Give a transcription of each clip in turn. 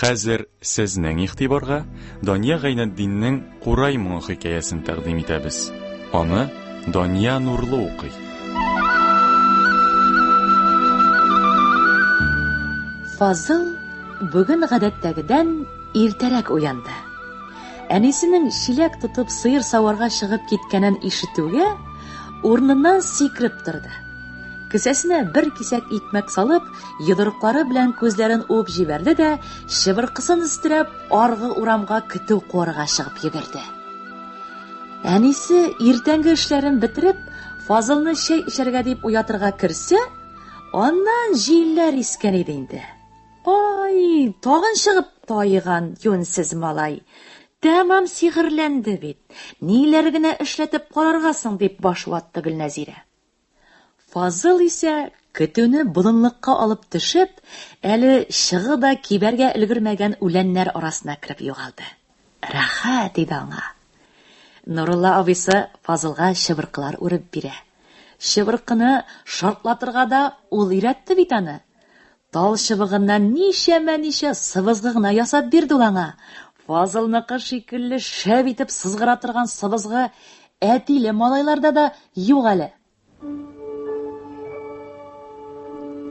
Хәзер сезнең игътибарга Дания Гайнетдиннең Курай моңы хикәясен тәкъдим итәбез. Аны Дания Нурлы укый. Фазыл бүген гадәттәгедән иртәрәк уянды. Әнисенең чиләк тотып сыер саварга чыгып киткәнен ишетүгә, урыныннан сикереп торды. Кесәсенә бер кисәк икмәк салып, йодрыклары белән күзләрен уып җибәрде дә, чыбыркысын өстерәп, аргы урамга көтү куарга чыгып йөгерде. Әнисе иртәнге эшләрен бетереп, Фазылны чәй эчәргә дип уятырга керсә, аннан җилләр искән иде инде. Ай, тагын чыгып тайган юнсыз малай. Тәмам сихерләнде бит. Ниләр генә эшләтеп карарга соң дип баш ватты Гөлнәзирә. Фазыл исә көтүне болынлыкка алып төшеп, әле чыгы да кибәргә өлгермәгән үләннәр арасына кереп югалды. Рәхәт иде аңа. Нурулла абыйсы Фазылга чыбыркылар үреп бирә. Чыбыркыны шартлатырга да ул өйрәтте бит аны. Тал чыбыгыннан ничә сыбызгы гына ясап бирде ул аңа. Фазылныкы шикелле шәп итеп сызгыра торган сыбызгы әтиле малайларда да юк әле.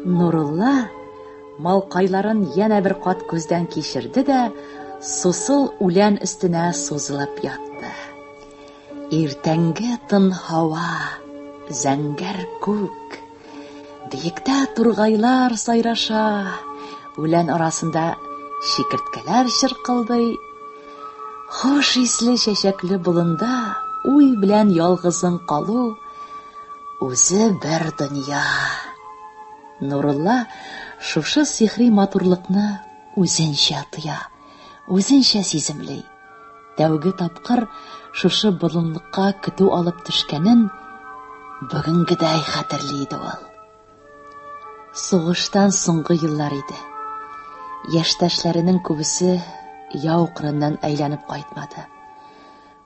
Нурулла малкайларын янә бер кат күздән кичерде дә, сусыл үлән өстенә сузылып ятты. Иртәнге тын һава, зәңгәр күк, биектә тургайлар сайраша, үлән арасында шикерткәләр чыркылдый. Хош исле чәчәкле болында уй белән ялгызың калу үзе бер дөнья. Нурулла шушы сихри матурлыкны үзенчә тоя, үзенчә сиземли. Тәүге тапкыр шушы болынлыкка көтү алып төшкәнен бүгенгедәй хәтерли иде ул. Сугыштан соңгы еллар иде. Яшьтәшләренең күбесе яу кырыннан әйләнеп кайтмады.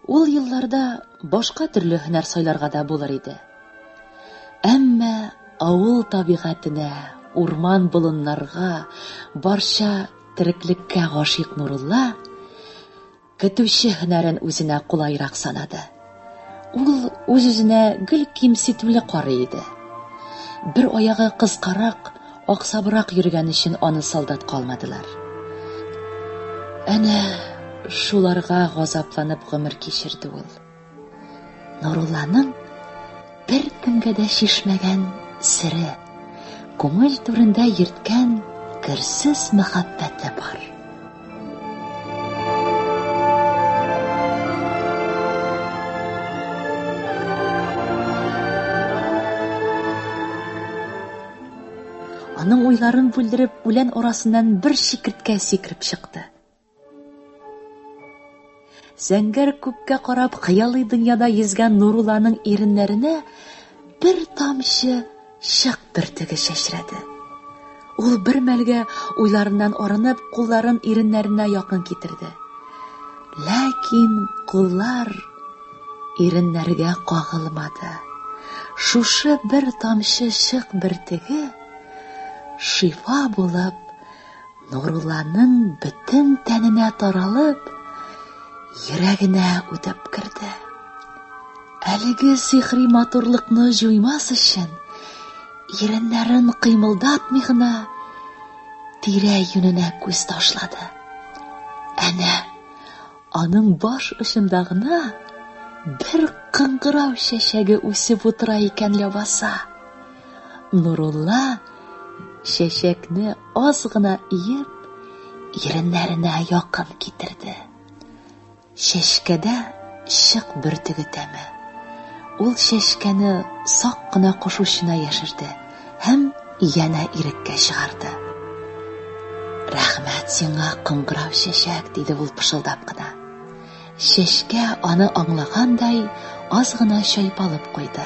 Ул елларда башка төрле һөнәр сайларга да булыр иде. Әмма авыл табигатенә, урман болыннарга, барча тереклеккә гашыйк Нурулла көтүче һөнәрен үзенә кулайрак санады. Ул үз-үзенә гел кимсетүле карый иде. Бер аягы кыскарак, аксабрак йөргән өчен аны солдат калмадылар. Әнә шуларга газапланып гомер кичерде ул. Нурулланың бер кемгә дә шишмәгән сире, күңел түрендә йөрткән керсез мәхәббәте бар. Аның уйларын бүлдереп, үлән арасыннан бер шикерткә сикереп чыкты. Зәңгәр күккә карап хыялый дөньяда йөзгән Нурулланың иреннәренә бер тамчы шык бөртеге чәчрәде. Ул бер мәлгә уйларыннан арынып, кулларын иреннәренә якын китерде. Ләкин куллар иреннәргә кагылмады. Шушы бер тамчы шык бөртеге шифа булып, Нурулланың бөтен тәненә таралып, йөрәгенә үтеп керде. Әлеге сихри матурлыкны җуймас өчен, иреннәрен кыймылдатмый гына тирә-юненә күз ташлады. Әнә аның баш очында гына бер кыңгырау чәчәге үсеп утыра икән ләбаса. Нурулла чәчәкне аз гына иеп, иреннәренә якын китерде. Чәчкәдә шык бөртеге тәме. Ул чәчкәне сак кына кошучына яшерде һәм янә иреккә чыгарды. Рәхмәт сиңа, кыңгырау чәчәк, диде ул пышылдап кына. Чәчкә аны аңлагандай аз гына чайпалып куйды.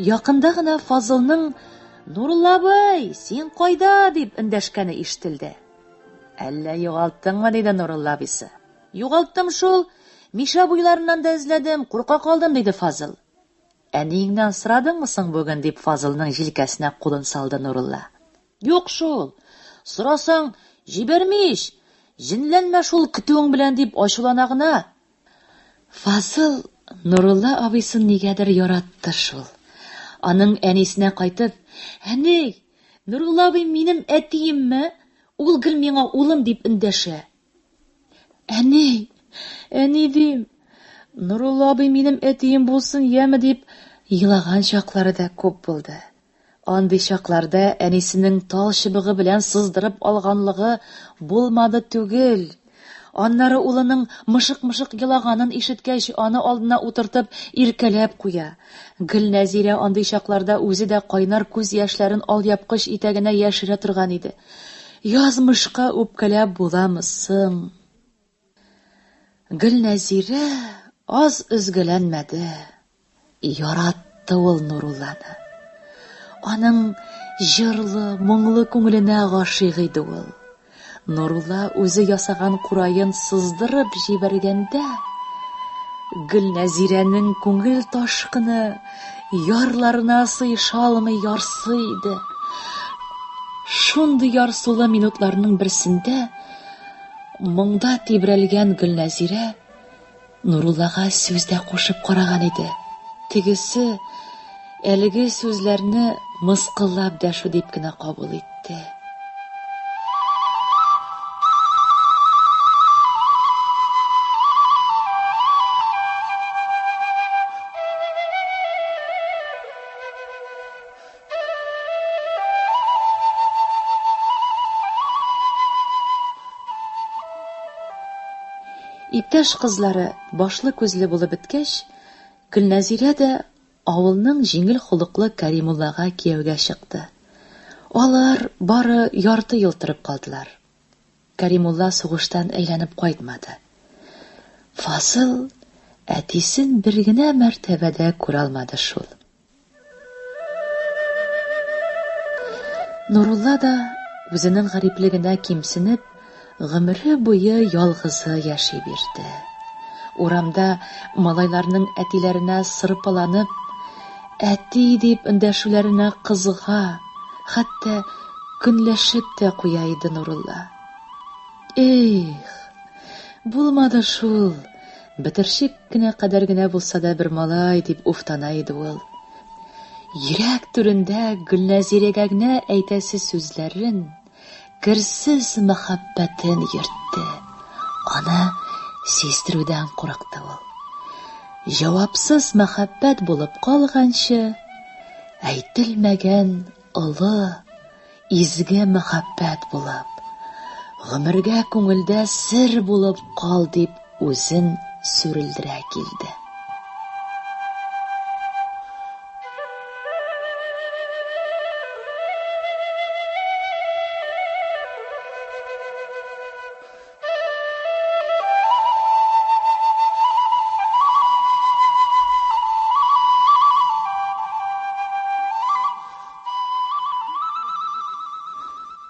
Якында гына Фазылның «Нурулла абый, син кайда?» дип эндәшкәне ишетелде. «Әллә югалттыңмы?» диде Нурулла абыйсы. «Югалттым шул, Миша буйларынан да эзләдем, курка калдым, диде Фазыл. Әниеңнән сорадыңмы соң бүген, дип Фазылның җилкәсенә кулын салды Нурулла. Юк шул. Сорасаң, җибәрмиш. Җенләнмә шул көтүең белән, дип ачулана гына. Фазыл Нурулла абыйсын нигәдер яратты шул. Аның әнисенә кайтып, «Әни, Нурулла абый минем әтиемме? Ул гел миңа улым», дип эндәшә. «Әни, әни дим, Нурулла абый минем әтием булсын яме», дип елаган чаклары да күп булды. Андый чакларда әнисенең тал чыбыгы белән сыздырып алганлыгы булмады түгел. Аннары улының мышык-мышык елаганын ишеткәч, аны алдына утыртып иркәләп куя. Гөлнәзирә андый чакларда үзе дә кайнар күз яшьләрен алъяпкыч итәгенә яшерә торган иде. Язмышка үпкәләп буламы соң? Гөлнәзирә аз üzгәләнмәде. Яратты ул Нурулланы. Аның җырлы, моңлы күңеленә гашыйк иде ул. Нурулла үзе ясаган курайын сыздырып җибәргәндә, Гөлнәзирәнең күңел ташкыны ярларына сыйшалмый ярсы иде. Шундый ярсулы минутларның берсендә моңда тибрәлгән Гөлнәзирә Нуруллага сүз дә кушып караган иде. Тегесе әлеге сүзләрне мыскыллап дәшү дип кенә кабул итте. Иптәш кызлары башлы күзле булып беткәч, Гөлнәзирә дә авылның җиңел холыклы Кәримуллага кияүгә чыкты. Алар бары ярты ел торып калдылар. Кәримулла сугыштан әйләнеп кайтмады. Фазыл әтисен бер генә мәртәбәдә күрә алмады шул. Нурулла да үзенең гариплегенә кимсенеп, гомере буе ялгызы яши бирде. Урамда малайларның әтиләренә сырпаланып, әти дип эндәшүләренә кызыга, хәтта көнләшеп тә куя иде Нурулла. Эх, булмады шул. Бетершик кенә кадәр генә булса да бер малай дип уфтана иде ул. Йөрәк түрендә Гөлнәзирәгә генә әйтәсе сүзләрен, керсез мәхәббәтен йөртте. Аны сиздерүдән курыкты ул. Җавапсыз мәхәббәт булып калганчы, әйтелмәгән олы, изге мәхәббәт булып, гомергә күңелдә сер булып кал дип үзен сүрелдерә килде.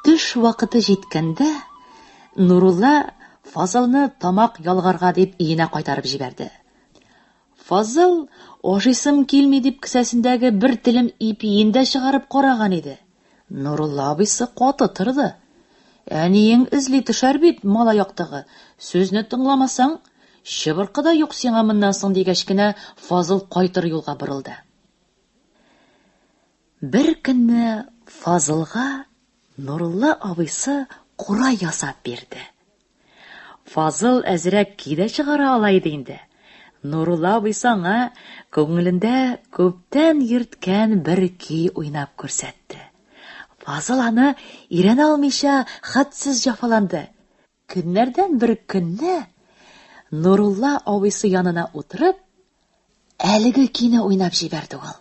Төш вакыты җиткәндә, Нурулла Фазылны тамак ялгарга дип өенә кайтарып җибәрде. Фазыл ашыйсым килми дип кесәсендәге бер телем ипиен дә чыгарып караган иде. Нурулла абыйсы каты торды. Әниең эзли төшәр бит, мала яктыгы. Сүзне тыңламасаң, чыбыркы да юк сиңа моннан соң, дигәч кенә Фазыл кайтыр юлга борылды. Бер көнне Фазылга Нурулла абыйсы кура ясап бирде. Фазыл әзрәк кидә чыгара ала иде инде. Нурулла абыйсы аңа күңелендә күптән йөрткән бер ки уйнап күрсәтте. Фазыл аны ирән алмыйча хәтсез җафаланды. Көннәрдән бер көнне Нурулла абыйсы янына утырып, әлеге кине уйнап җибәрде ул.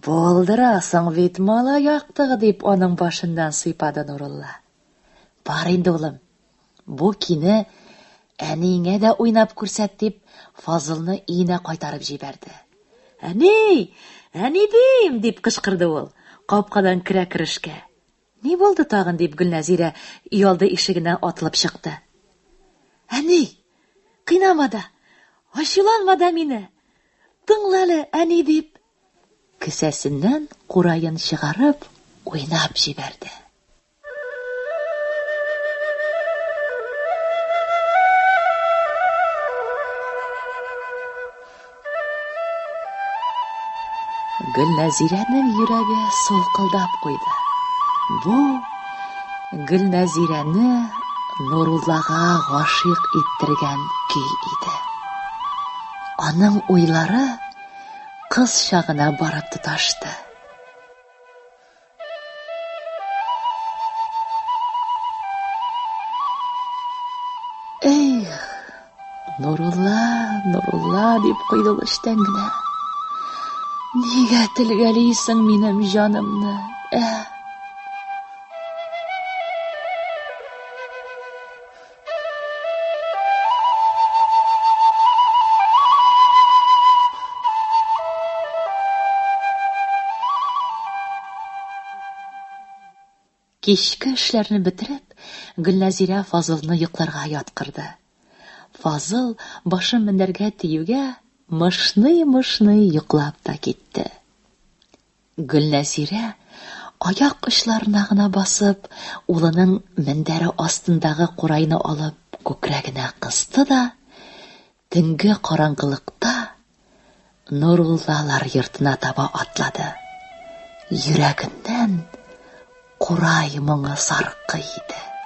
Булдырасың бит мала яктыгы, дип аның башыннан сыйпады Нурулла. Бар инде улым, бу кине әниеңә дә уйнап күрсәт, дип Фазылны өенә кайтарып җибәрде. Әни, әни дим, дип кычкырды ул, капкадан керә-керешкә. Ни булды тагын, дип Гөлнәзирә өйалды ишегенә атылып чыкты. Әни, кыйнама да, ачуланма да мине. Тыңла әле, әни дип. Кесәсеннән курайын чыгарып, уйнап җибәрде. Гөлнәзирәнең йөрәге сулкылдап куйды. Бу Гөлнәзирәне Нуруллага гашыйк иттергән көй иде. Аның уйлары кыз чагына барып тоташты. Эх, Нурулла, Нурулла дип куйды ул эштән генә. Нигә телгәлисең минем җанымны? Кичке эшләрне бетереп, Гөлнәзирә Фазылны йокларга яткырды. Фазыл башын мендәргә тиюгә, мышный-мышный йоклап та китте. Гөлнәзирә аяк очларына гына басып, улының мендәре астындагы курайны алып күкрәгенә кысты да, төнге караңгылыкта Нуруллалар йортына таба атлады. Йөрәгеннән курай моңы саркый иде.